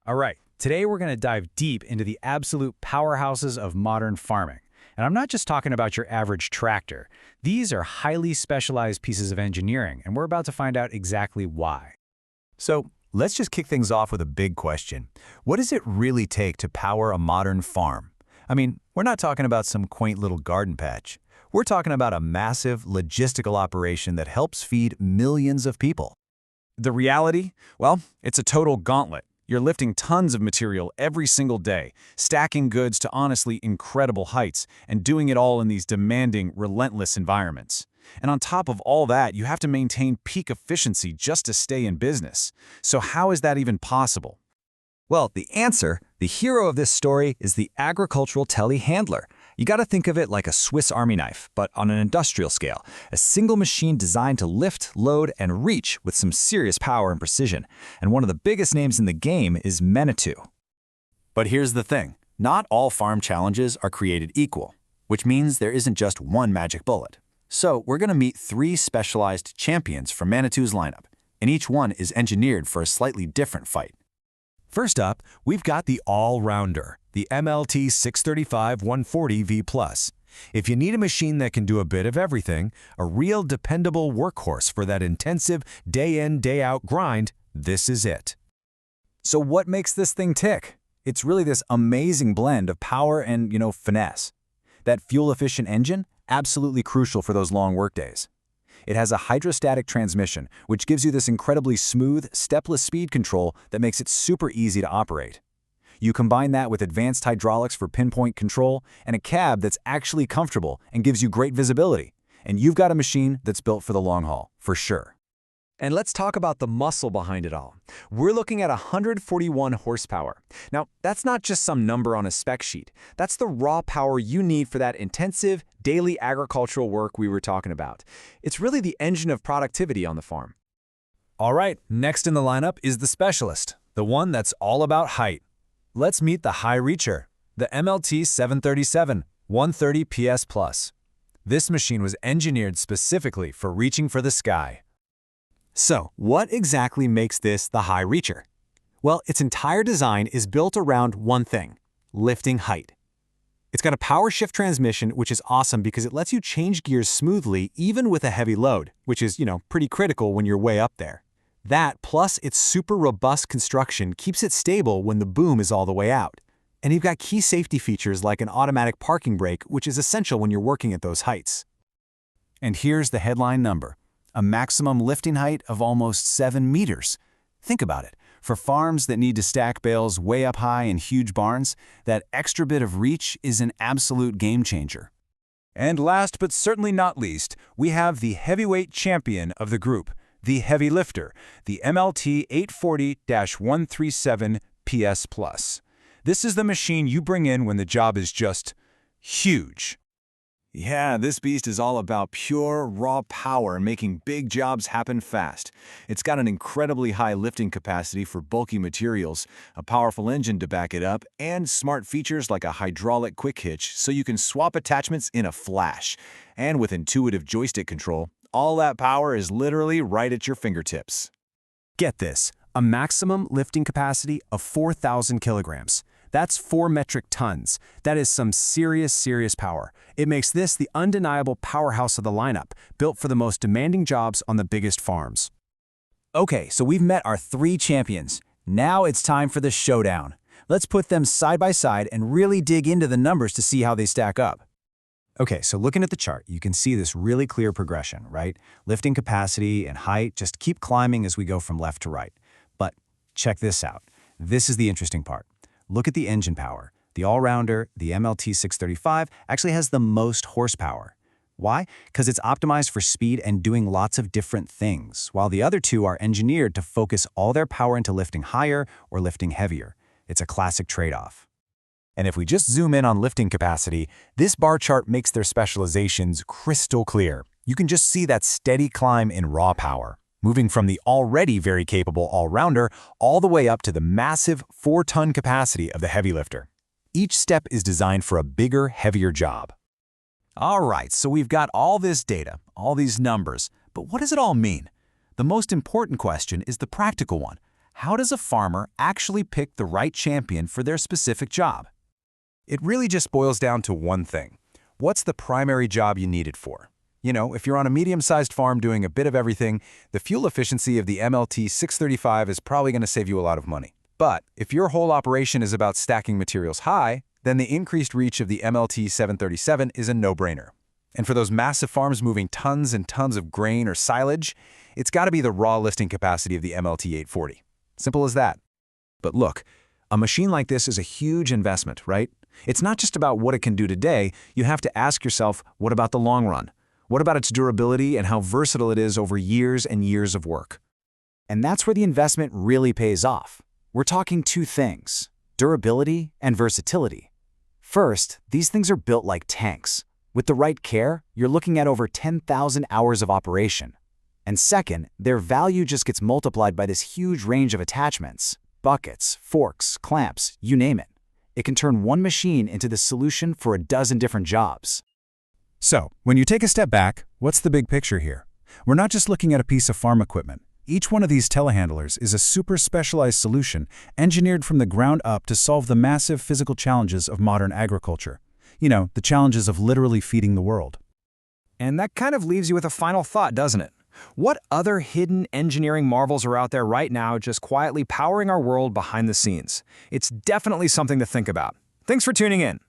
All right, today we're going to dive deep into the absolute powerhouses of modern farming. And I'm not just talking about your average tractor. These are highly specialized pieces of engineering, and we're about to find out exactly why. So let's just kick things off with a big question. What does it really take to power a modern farm? I mean, we're not talking about some quaint little garden patch. We're talking about a massive logistical operation that helps feed millions of people. The reality? Well, it's a total gauntlet. You're lifting tons of material every single day, stacking goods to honestly incredible heights, and doing it all in these demanding, relentless environments. And on top of all that, you have to maintain peak efficiency just to stay in business. So how is that even possible? Well, the answer, the hero of this story, is the agricultural telehandler. You got to think of it like a Swiss Army knife, but on an industrial scale. A single machine designed to lift, load, and reach with some serious power and precision. And one of the biggest names in the game is Manitou. But here's the thing. Not all farm challenges are created equal, which means there isn't just one magic bullet. So we're going to meet 3 specialized champions from Manitou's lineup, and each one is engineered for a slightly different fight. First up, we've got the all-rounder, the MLT 635-140V+. If you need a machine that can do a bit of everything, a real dependable workhorse for that intensive day-in, day-out grind, this is it. So what makes this thing tick? It's really this amazing blend of power and, finesse. That fuel-efficient engine, absolutely crucial for those long workdays. It has a hydrostatic transmission, which gives you this incredibly smooth, stepless speed control that makes it super easy to operate. You combine that with advanced hydraulics for pinpoint control and a cab that's actually comfortable and gives you great visibility. And you've got a machine that's built for the long haul, for sure. And let's talk about the muscle behind it all. We're looking at 141 horsepower. Now, that's not just some number on a spec sheet. That's the raw power you need for that intensive, daily agricultural work we were talking about. It's really the engine of productivity on the farm. All right, next in the lineup is the specialist, the one that's all about height. Let's meet the high reacher, the MLT 737 130 PS+. This machine was engineered specifically for reaching for the sky. So, what exactly makes this the high reacher? Well, its entire design is built around one thing: lifting height. It's got a power shift transmission, which is awesome because it lets you change gears smoothly even with a heavy load, which is, pretty critical when you're way up there. That, plus its super robust construction, keeps it stable when the boom is all the way out. And you've got key safety features like an automatic parking brake, which is essential when you're working at those heights. And here's the headline number: a maximum lifting height of almost 7 meters. Think about it. For farms that need to stack bales way up high in huge barns, that extra bit of reach is an absolute game changer. And last but certainly not least, we have the heavyweight champion of the group, the heavy lifter, the MLT 840-137 PS+. This is the machine you bring in when the job is just huge. Yeah, this beast is all about pure, raw power making big jobs happen fast. It's got an incredibly high lifting capacity for bulky materials, a powerful engine to back it up, and smart features like a hydraulic quick hitch so you can swap attachments in a flash. And with intuitive joystick control, all that power is literally right at your fingertips. Get this, a maximum lifting capacity of 4,000 kilograms. That's 4 metric tons. That is some serious power. It makes this the undeniable powerhouse of the lineup, built for the most demanding jobs on the biggest farms. Okay, so we've met our 3 champions. Now it's time for the showdown. Let's put them side by side and really dig into the numbers to see how they stack up. Okay, so looking at the chart, you can see this really clear progression, right? Lifting capacity and height just keep climbing as we go from left to right. But check this out. This is the interesting part. Look at the engine power. The all-rounder, the MLT 635, actually has the most horsepower. Why? Because it's optimized for speed and doing lots of different things, while the other 2 are engineered to focus all their power into lifting higher or lifting heavier. It's a classic trade-off. And if we just zoom in on lifting capacity, this bar chart makes their specializations crystal clear. You can just see that steady climb in raw power, moving from the already very capable all-rounder all the way up to the massive 4-ton capacity of the heavy lifter. Each step is designed for a bigger, heavier job. All right, so we've got all this data, all these numbers, but what does it all mean? The most important question is the practical one. how does a farmer actually pick the right champion for their specific job? It really just boils down to one thing. What's the primary job you need it for? You know, if you're on a medium-sized farm doing a bit of everything, the fuel efficiency of the MLT 635 is probably going to save you a lot of money. But if your whole operation is about stacking materials high, then the increased reach of the MLT 737 is a no-brainer. And for those massive farms moving tons and tons of grain or silage, it's got to be the raw lifting capacity of the MLT 840. Simple as that. But look, a machine like this is a huge investment, right? It's not just about what it can do today. You have to ask yourself, what about the long run? What about its durability and how versatile it is over years and years of work? And that's where the investment really pays off. We're talking two things: durability and versatility. First, these things are built like tanks. With the right care, you're looking at over 10,000 hours of operation. And second, their value just gets multiplied by this huge range of attachments: buckets, forks, clamps, you name it. It can turn one machine into the solution for a dozen different jobs. So, when you take a step back, what's the big picture here? We're not just looking at a piece of farm equipment. Each one of these telehandlers is a super specialized solution engineered from the ground up to solve the massive physical challenges of modern agriculture. You know, the challenges of literally feeding the world. And that kind of leaves you with a final thought, doesn't it? What other hidden engineering marvels are out there right now just quietly powering our world behind the scenes? It's definitely something to think about. Thanks for tuning in.